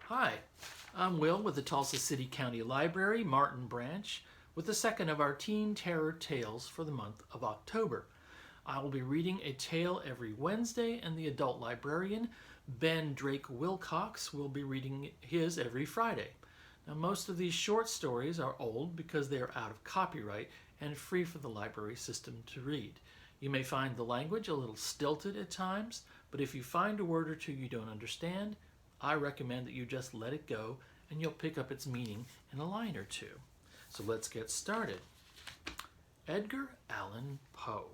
Hi, I'm Will with the Tulsa City County Library, Martin Branch, with the second of our Teen Terror Tales for the month of October. I will be reading a tale every Wednesday, and the adult librarian, Ben Drake Wilcox, will be reading his every Friday. Now, most of these short stories are old because they are out of copyright and free for the library system to read. You may find the language a little stilted at times, but if you find a word or two you don't understand, I recommend that you just let it go and you'll pick up its meaning in a line or two. So let's get started. Edgar Allan Poe.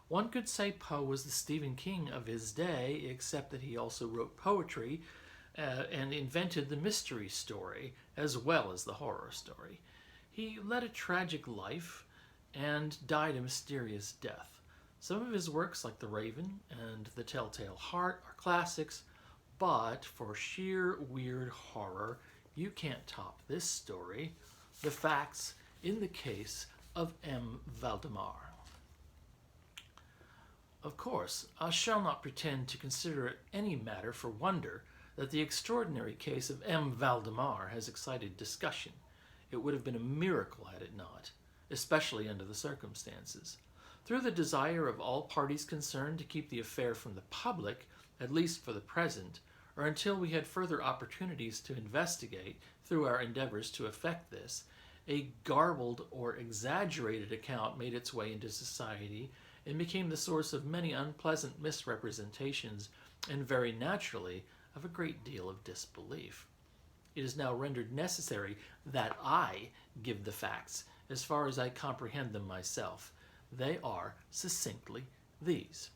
One could say Poe was the Stephen King of his day, except that he also wrote poetry and invented the mystery story as well as the horror story. He led a tragic life and died a mysterious death. Some of his works, like The Raven and The Telltale Heart, are classics, but for sheer weird horror, you can't top this story. The facts in the case of M. Valdemar. Of course, I shall not pretend to consider it any matter for wonder that the extraordinary case of M. Valdemar has excited discussion. It would have been a miracle had it not, especially under the circumstances. Through the desire of all parties concerned to keep the affair from the public, at least for the present, or until we had further opportunities to investigate through our endeavors to effect this, a garbled or exaggerated account made its way into society and became the source of many unpleasant misrepresentations and very naturally of a great deal of disbelief. It is now rendered necessary that I give the facts as far as I comprehend them myself. They are succinctly these.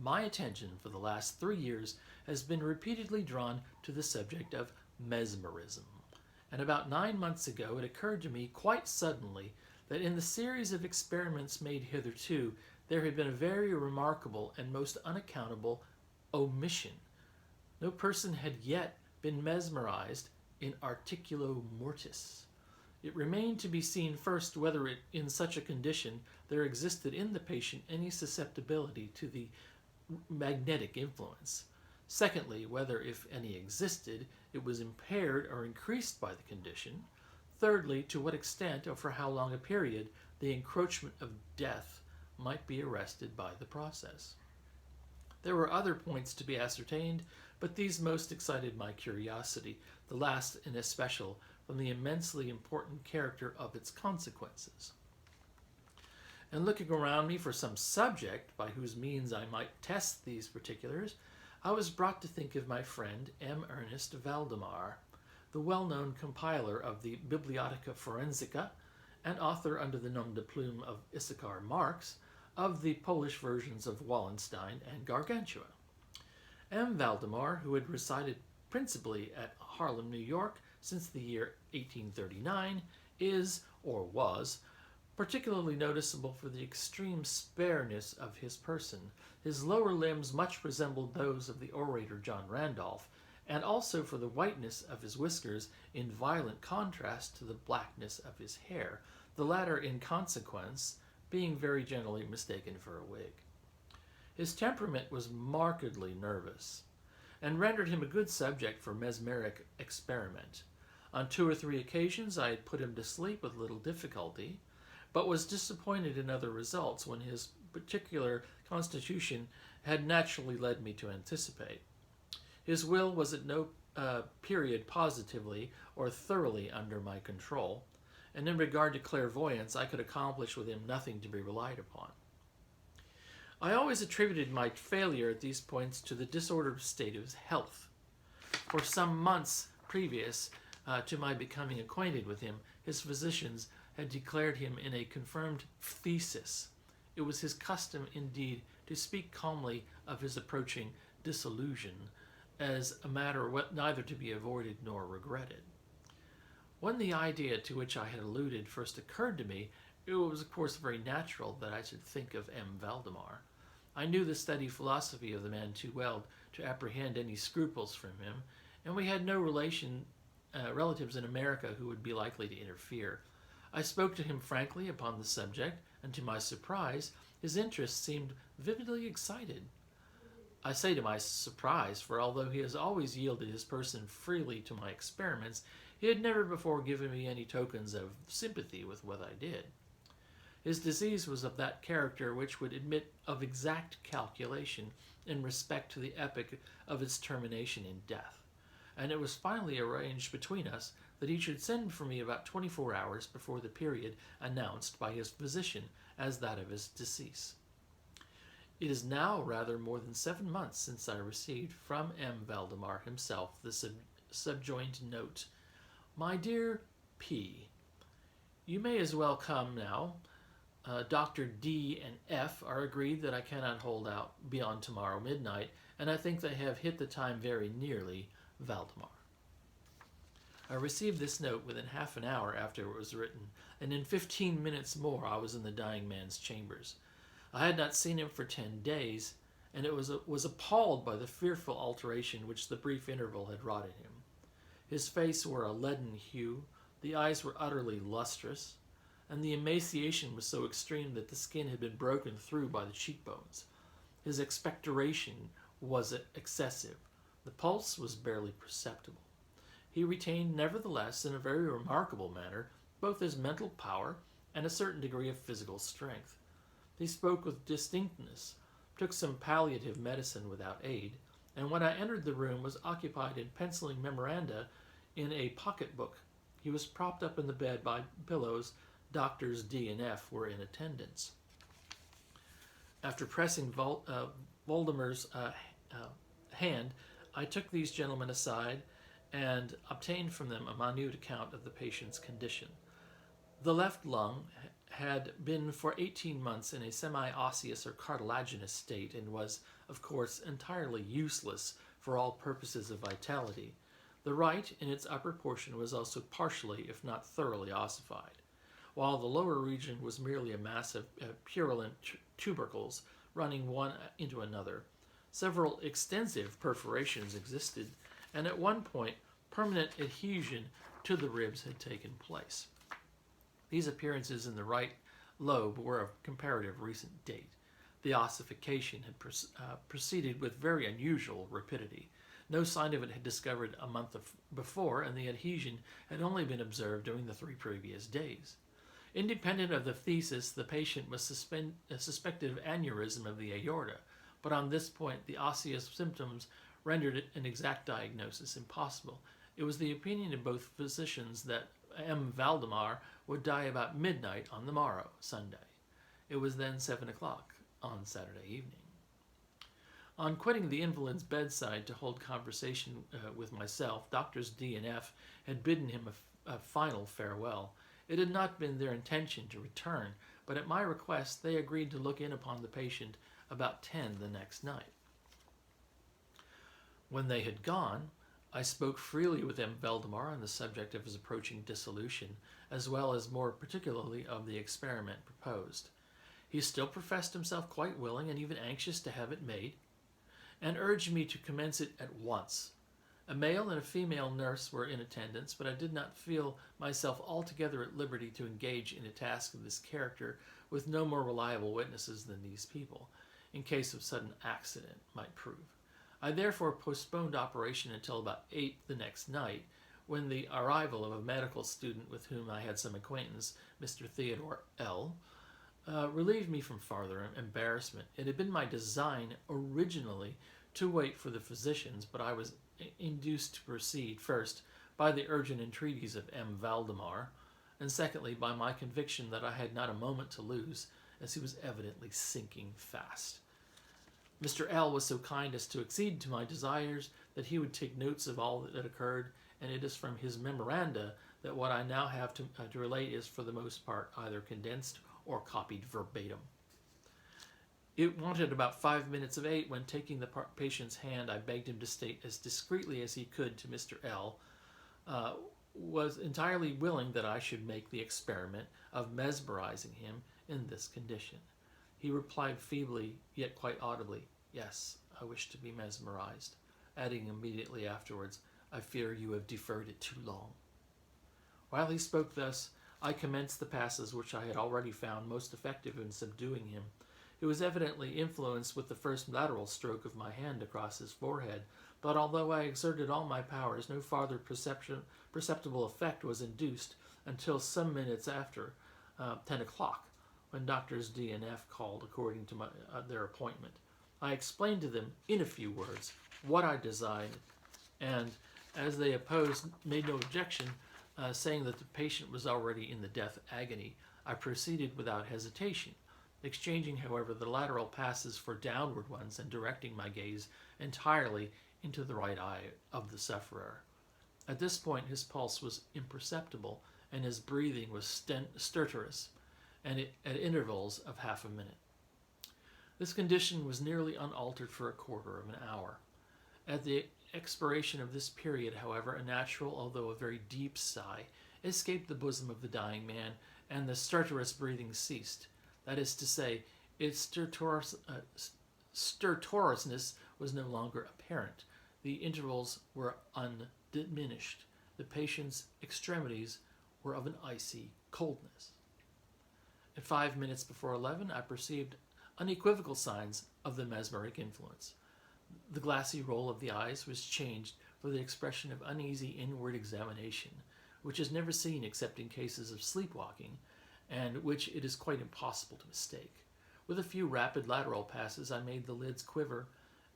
My attention for the last 3 years has been repeatedly drawn to the subject of mesmerism, and about 9 months ago it occurred to me quite suddenly that in the series of experiments made hitherto there had been a very remarkable and most unaccountable omission. No person had yet been mesmerized in articulo mortis. It remained to be seen first whether in such a condition there existed in the patient any susceptibility to the magnetic influence. Secondly, whether, if any existed, it was impaired or increased by the condition. Thirdly, to what extent or for how long a period the encroachment of death might be arrested by the process. There were other points to be ascertained, but these most excited my curiosity, the last in especial from the immensely important character of its consequences. And looking around me for some subject by whose means I might test these particulars, I was brought to think of my friend M. Ernest Valdemar, the well-known compiler of the Bibliotheca Forensica and author under the nom de plume of Issachar Marx of the Polish versions of Wallenstein and Gargantua. M. Valdemar, who had resided principally at Harlem, New York, since the year 1839, is, or was, particularly noticeable for the extreme spareness of his person. His lower limbs much resembled those of the orator John Randolph, and also for the whiteness of his whiskers in violent contrast to the blackness of his hair, the latter in consequence being very generally mistaken for a wig. His temperament was markedly nervous, and rendered him a good subject for mesmeric experiment. On 2 or 3 occasions I had put him to sleep with little difficulty, but was disappointed in other results when his particular constitution had naturally led me to anticipate. His will was at no period positively or thoroughly under my control, and in regard to clairvoyance I could accomplish with him nothing to be relied upon. I always attributed my failure at these points to the disordered state of his health. For some months previous to my becoming acquainted with him, his physicians had declared him in a confirmed phthisis. It was his custom, indeed, to speak calmly of his approaching dissolution as a matter neither to be avoided nor regretted. When the idea to which I had alluded first occurred to me, it was of course very natural that I should think of M. Valdemar. I knew the steady philosophy of the man too well to apprehend any scruples from him, and we had no relatives in America who would be likely to interfere. I spoke to him frankly upon the subject, and to my surprise, his interest seemed vividly excited. I say to my surprise, for although he has always yielded his person freely to my experiments, he had never before given me any tokens of sympathy with what I did. His disease was of that character which would admit of exact calculation in respect to the epoch of its termination in death, and it was finally arranged between us that he should send for me about 24 hours before the period announced by his physician as that of his decease. It is now rather more than 7 months since I received from M. Valdemar himself the subjoined note. My dear P., you may as well come now. Dr. D and F are agreed that I cannot hold out beyond tomorrow midnight, and I think they have hit the time very nearly. Valdemar. I received this note within half an hour after it was written, and in 15 minutes more I was in the dying man's chambers. I had not seen him for 10 days, and it was appalled by the fearful alteration which the brief interval had wrought in him. His face wore a leaden hue, the eyes were utterly lustrous, and the emaciation was so extreme that the skin had been broken through by the cheekbones. His expectoration was excessive. The pulse was barely perceptible. He retained, nevertheless, in a very remarkable manner, both his mental power and a certain degree of physical strength. He spoke with distinctness, took some palliative medicine without aid, and when I entered the room was occupied in penciling memoranda in a pocket-book. He was propped up in the bed by pillows. Doctors D and F were in attendance. After pressing Valdemar's hand, I took these gentlemen aside and obtained from them a minute account of the patient's condition. The left lung had been for 18 months in a semi-osseous or cartilaginous state and was, of course, entirely useless for all purposes of vitality. The right, in its upper portion, was also partially, if not thoroughly, ossified, while the lower region was merely a mass of purulent tubercles running one into another. Several extensive perforations existed, and at one point permanent adhesion to the ribs had taken place. These appearances in the right lobe were of comparative recent date. The ossification had proceeded with very unusual rapidity. No sign of it had discovered a month before, and the adhesion had only been observed during the 3 previous days. Independent of the thesis, the patient was suspected of aneurysm of the aorta, but on this point the osseous symptoms rendered an exact diagnosis impossible. It was the opinion of both physicians that M. Valdemar would die about midnight on the morrow, Sunday. It was then 7 o'clock on Saturday evening. On quitting the invalid's bedside to hold conversation with myself, Doctors D and F had bidden him a final farewell. It had not been their intention to return, but at my request they agreed to look in upon the patient about 10 the next night. When they had gone, I spoke freely with M. Valdemar on the subject of his approaching dissolution, as well as more particularly of the experiment proposed. He still professed himself quite willing and even anxious to have it made, and urged me to commence it at once. A male and a female nurse were in attendance, but I did not feel myself altogether at liberty to engage in a task of this character with no more reliable witnesses than these people, in case of sudden accident might prove. I therefore postponed operation until about 8 the next night, when the arrival of a medical student with whom I had some acquaintance, Mr. Theodore L., relieved me from farther embarrassment. It had been my design originally to wait for the physicians, but I was induced to proceed, first, by the urgent entreaties of M. Valdemar, and secondly, by my conviction that I had not a moment to lose, as he was evidently sinking fast. Mr. L. was so kind as to accede to my desires that he would take notes of all that had occurred, and it is from his memoranda that what I now have to relate is for the most part either condensed or copied verbatim. It wanted about 5 minutes of 8 when, taking the patient's hand, I begged him to state as discreetly as he could to Mr. L. Was entirely willing that I should make the experiment of mesmerizing him in this condition. He replied feebly, yet quite audibly, "Yes, I wish to be mesmerized," adding immediately afterwards, "I fear you have deferred it too long." While he spoke thus, I commenced the passes which I had already found most effective in subduing him. It was evidently influenced with the first lateral stroke of my hand across his forehead, but although I exerted all my powers, no farther perceptible effect was induced until some minutes after 10 o'clock, when Doctors D and F called according to their appointment. I explained to them, in a few words, what I designed, and as they made no objection, saying that the patient was already in the death agony, I proceeded without hesitation, exchanging, however, the lateral passes for downward ones and directing my gaze entirely into the right eye of the sufferer. At this point, his pulse was imperceptible, and his breathing was stertorous, and at intervals of half a minute. This condition was nearly unaltered for a quarter of an hour. At the expiration of this period, however, a natural, although a very deep sigh, escaped the bosom of the dying man, and the stertorous breathing ceased. That is to say, its stertorousness was no longer apparent. The intervals were undiminished. The patient's extremities were of an icy coldness. At 5 minutes before 11, I perceived unequivocal signs of the mesmeric influence. The glassy roll of the eyes was changed for the expression of uneasy inward examination, which is never seen except in cases of sleepwalking, and which it is quite impossible to mistake. With a few rapid lateral passes, I made the lids quiver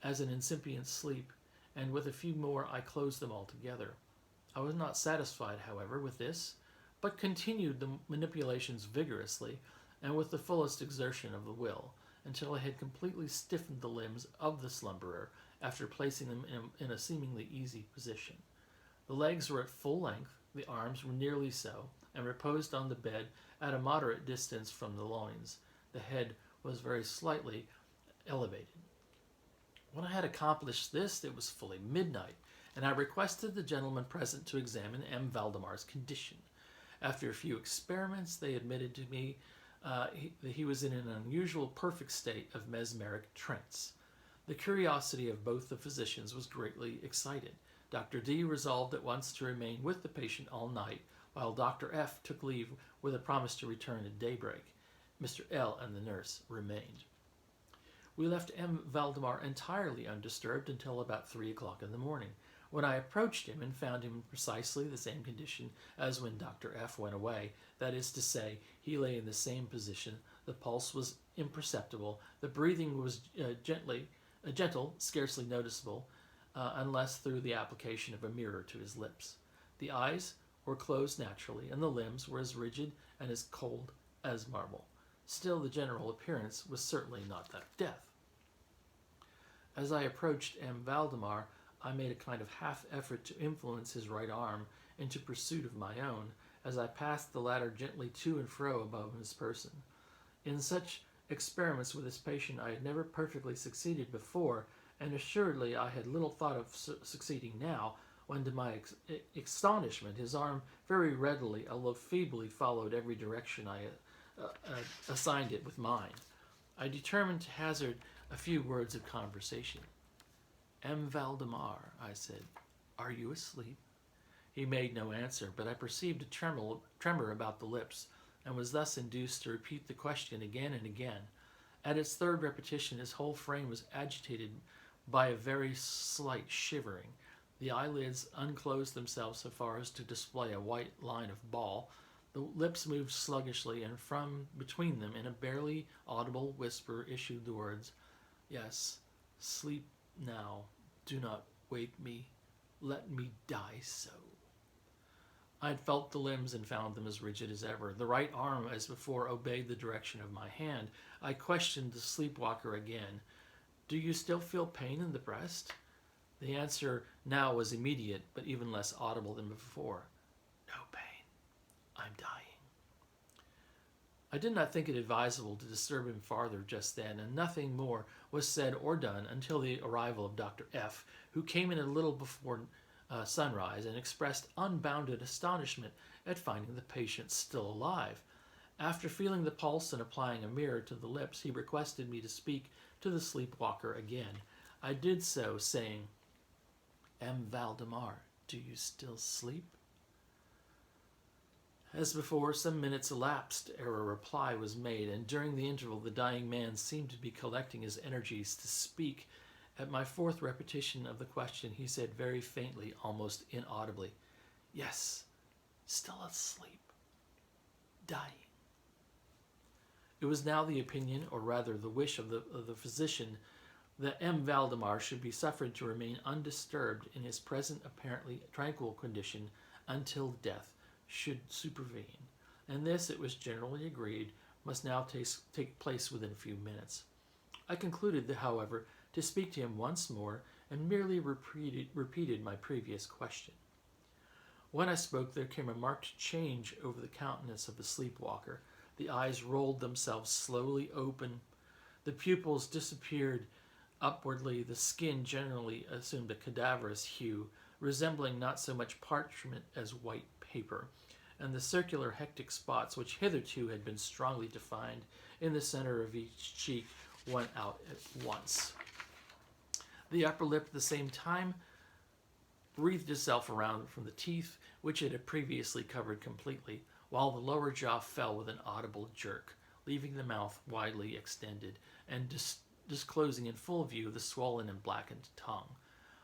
as in incipient sleep, and with a few more I closed them altogether. I was not satisfied, however, with this, but continued the manipulations vigorously and with the fullest exertion of the will, until I had completely stiffened the limbs of the slumberer after placing them in a seemingly easy position. The legs were at full length, the arms were nearly so, and reposed on the bed at a moderate distance from the loins. The head was very slightly elevated. When I had accomplished this, it was fully midnight, and I requested the gentlemen present to examine M. Valdemar's condition. After a few experiments, they admitted to me that he was in an unusual perfect state of mesmeric trance. The curiosity of both the physicians was greatly excited. Dr. D resolved at once to remain with the patient all night, while Dr. F took leave with a promise to return at daybreak. Mr. L and the nurse remained. We left M. Valdemar entirely undisturbed until about 3 o'clock in the morning, when I approached him and found him in precisely the same condition as when Dr. F went away. That is to say, he lay in the same position, the pulse was imperceptible, the breathing was gentle, scarcely noticeable, unless through the application of a mirror to his lips. The eyes were closed naturally, and the limbs were as rigid and as cold as marble. Still, the general appearance was certainly not that of death. As I approached M. Valdemar, I made a kind of half-effort to influence his right arm into pursuit of my own, as I passed the latter gently to and fro above his person. In such experiments with this patient I had never perfectly succeeded before, and assuredly I had little thought of succeeding now, when to my astonishment his arm very readily, although feebly, followed every direction I assigned it with mine. I determined to hazard a few words of conversation. "M. Valdemar," I said, "are you asleep?" He made no answer, but I perceived a tremor about the lips, and was thus induced to repeat the question again and again. At its third repetition, his whole frame was agitated by a very slight shivering. The eyelids unclosed themselves so far as to display a white line of ball. The lips moved sluggishly, and from between them, in a barely audible whisper, issued the words, "Yes, sleep now. Do not wake me. Let me die so." I had felt the limbs and found them as rigid as ever. The right arm, as before, obeyed the direction of my hand. I questioned the sleepwalker again. "Do you still feel pain in the breast?" The answer now was immediate, but even less audible than before. "No pain. I'm dying." I did not think it advisable to disturb him farther just then, and nothing more was said or done until the arrival of Dr. F, who came in a little before sunrise and expressed unbounded astonishment at finding the patient still alive. After feeling the pulse and applying a mirror to the lips, he requested me to speak to the sleepwalker again. I did so, saying, "M. Valdemar, do you still sleep?" As before, some minutes elapsed ere a reply was made, and during the interval the dying man seemed to be collecting his energies to speak. At my fourth repetition of the question, he said very faintly, almost inaudibly, "Yes, still asleep, dying." It was now the opinion, or rather the wish of the physician, that M. Valdemar should be suffered to remain undisturbed in his present apparently tranquil condition until death should supervene, and this, it was generally agreed, must now take place within a few minutes. I concluded, however, to speak to him once more, and merely repeated my previous question. When I spoke, there came a marked change over the countenance of the sleepwalker. The eyes rolled themselves slowly open, the pupils disappeared upwardly, the skin generally assumed a cadaverous hue, resembling not so much parchment as white paper, and the circular hectic spots which hitherto had been strongly defined in the center of each cheek went out at once. The upper lip at the same time wreathed itself around from the teeth, which it had previously covered completely, while the lower jaw fell with an audible jerk, leaving the mouth widely extended and disclosing in full view the swollen and blackened tongue.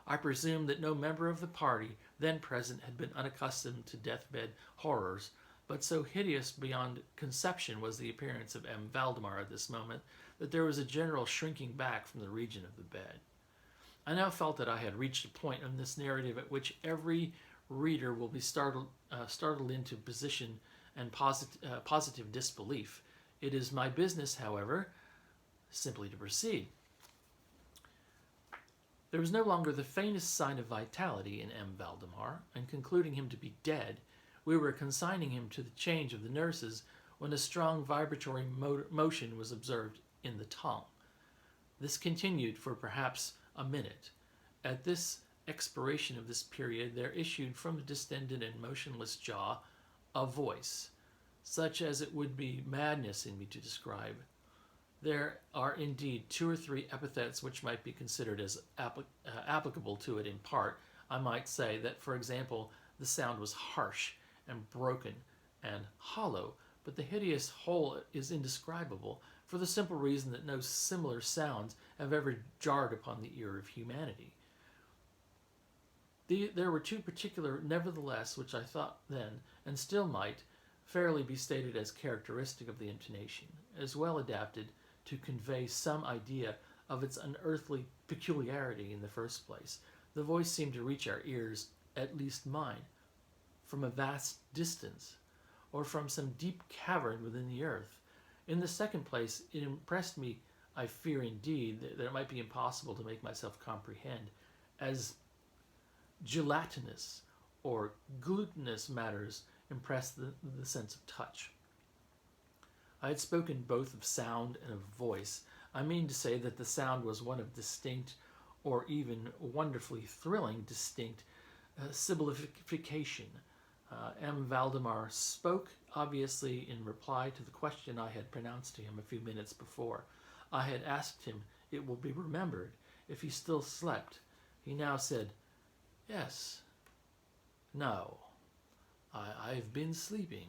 I presume that no member of the party then present had been unaccustomed to deathbed horrors, but so hideous beyond conception was the appearance of M. Valdemar at this moment that there was a general shrinking back from the region of the bed. I now felt that I had reached a point in this narrative at which every reader will be startled into position and positive disbelief. It is my business, however, simply to proceed. There was no longer the faintest sign of vitality in M. Valdemar, and concluding him to be dead, we were consigning him to the change of the nurses when a strong vibratory motion was observed in the tongue. This continued for perhaps a minute. At this expiration of this period, there issued from the distended and motionless jaw a voice, such as it would be madness in me to describe. There are indeed 2 or 3 epithets which might be considered as applicable to it in part. I might say that, for example, the sound was harsh and broken and hollow, but the hideous whole is indescribable, for the simple reason that no similar sounds have ever jarred upon the ear of humanity. There were 2 particular, nevertheless, which I thought then, and still might, fairly be stated as characteristic of the intonation, as well adapted to convey some idea of its unearthly peculiarity in the first place. The voice seemed to reach our ears, at least mine, from a vast distance, or from some deep cavern within the earth. In the second place, it impressed me, I fear indeed, that it might be impossible to make myself comprehend, as gelatinous or glutinous matters impress the sense of touch. I had spoken both of sound and of voice. I mean to say that the sound was one of distinct, or even wonderfully thrilling, distinct sibilification. M. Valdemar spoke, obviously, in reply to the question I had pronounced to him a few minutes before. I had asked him, it will be remembered, if he still slept. He now said, "Yes, no, I've been sleeping.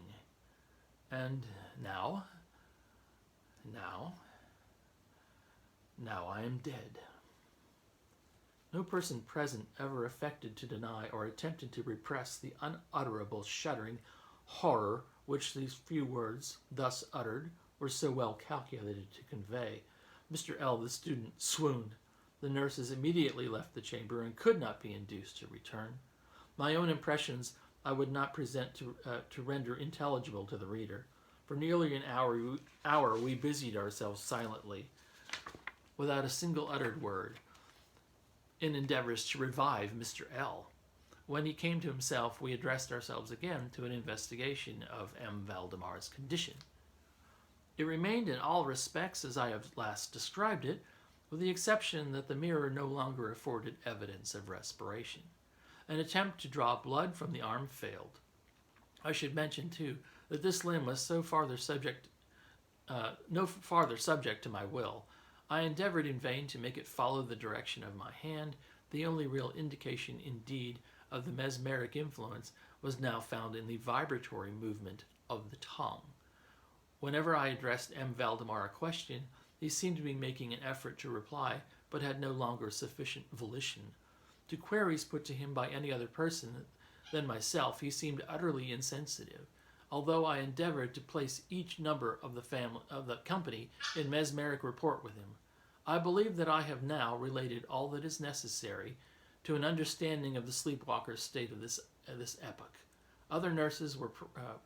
And now I am dead." No person present ever affected to deny or attempted to repress the unutterable shuddering horror which these few words, thus uttered, were so well calculated to convey. Mr. L., the student, swooned. The nurses immediately left the chamber and could not be induced to return. My own impressions I would not present to render intelligible to the reader. For nearly an hour we busied ourselves silently, without a single uttered word, in endeavors to revive Mr. L. When he came to himself, we addressed ourselves again to an investigation of M. Valdemar's condition. It remained in all respects as I have last described it, with the exception that the mirror no longer afforded evidence of respiration. An attempt to draw blood from the arm failed. I should mention, too, that this limb was no farther subject to my will. I endeavored in vain to make it follow the direction of my hand. The only real indication, indeed, of the mesmeric influence was now found in the vibratory movement of the tongue. Whenever I addressed M. Valdemar a question, he seemed to be making an effort to reply, but had no longer sufficient volition. To queries put to him by any other person than myself, he seemed utterly insensitive, although I endeavored to place each number of the company in mesmeric rapport with him. I believe that I have now related all that is necessary to an understanding of the sleepwalker's state of this epoch. Other nurses were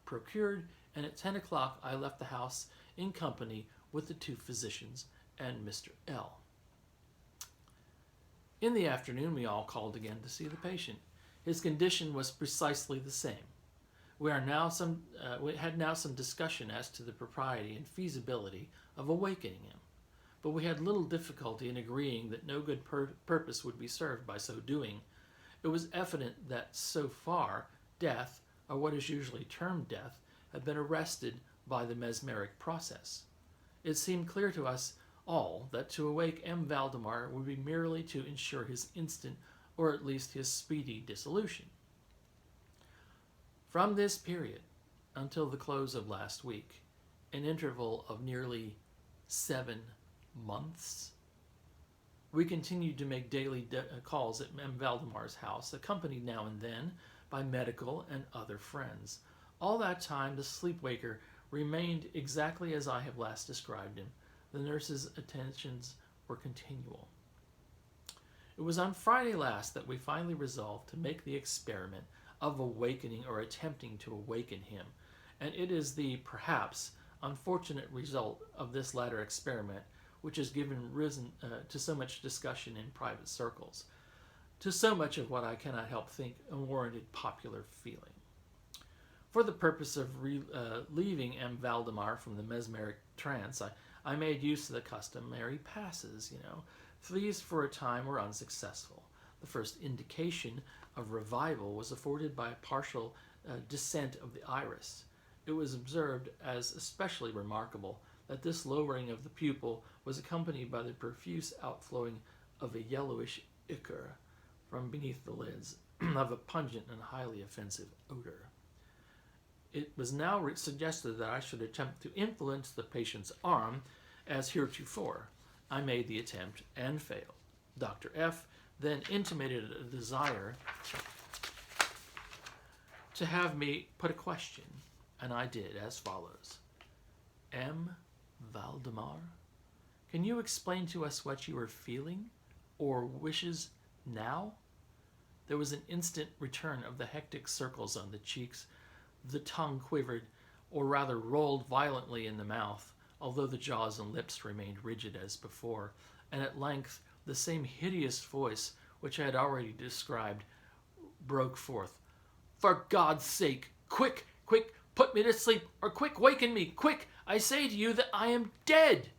procured, and at 10 o'clock I left the house in company with the two physicians and Mr. L. In the afternoon, we all called again to see the patient. His condition was precisely the same. We had now some discussion as to the propriety and feasibility of awakening him, but we had little difficulty in agreeing that no good purpose would be served by so doing. It was evident that so far death, or what is usually termed death, had been arrested by the mesmeric process. It seemed clear to us all that to awake M. Valdemar would be merely to ensure his instant, or at least his speedy, dissolution. From this period until the close of last week, an interval of nearly 7 months, we continued to make daily calls at M. Valdemar's house, accompanied now and then by medical and other friends. All that time, the sleepwaker remained exactly as I have last described him. The nurse's attentions were continual. It was on Friday last that we finally resolved to make the experiment of awakening or attempting to awaken him, and it is the perhaps unfortunate result of this latter experiment which has given rise to so much discussion in private circles, to so much of what I cannot help think unwarranted popular feeling. For the purpose of relieving M. Valdemar from the mesmeric trance, I made use of the customary passes, These for a time were unsuccessful. The first indication of revival was afforded by a partial descent of the iris. It was observed as especially remarkable that this lowering of the pupil was accompanied by the profuse outflowing of a yellowish ichor from beneath the lids, of a pungent and highly offensive odor. It was now suggested that I should attempt to influence the patient's arm as heretofore. I made the attempt and failed. Dr. F. then intimated a desire to have me put a question, and I did as follows. M. Valdemar, can you explain to us what you are feeling or wishes now? There was an instant return of the hectic circles on the cheeks. The tongue quivered, or rather rolled violently in the mouth, although the jaws and lips remained rigid as before, and at length the same hideous voice which I had already described broke forth. For God's sake, quick, quick, put me to sleep, or quick, waken me, quick, I say to you that I am dead.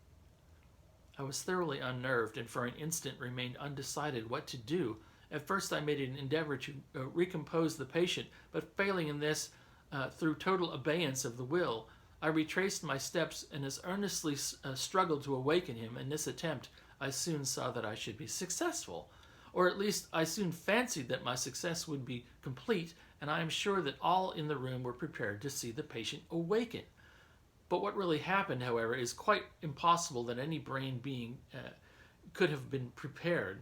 I was thoroughly unnerved, and for an instant remained undecided what to do. At first I made an endeavor to recompose the patient, but failing in this, through total abeyance of the will, I retraced my steps and as earnestly struggled to awaken him. In this attempt, I soon saw that I should be successful, or at least I soon fancied that my success would be complete, and I am sure that all in the room were prepared to see the patient awaken. But what really happened, however, is quite impossible that any brain being could have been prepared.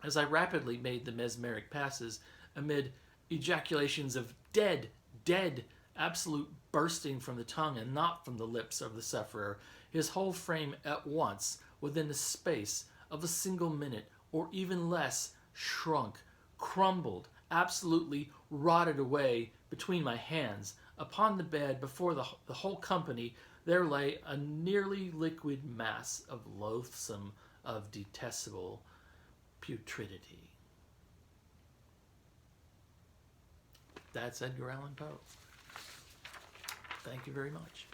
As I rapidly made the mesmeric passes, amid ejaculations of dead, dead, absolute bursting from the tongue and not from the lips of the sufferer, his whole frame at once, within the space of a single minute, or even less, shrunk, crumbled, absolutely rotted away between my hands. Upon the bed before the whole company there lay a nearly liquid mass of loathsome, of detestable putridity. That's Edgar Allan Poe. Thank you very much.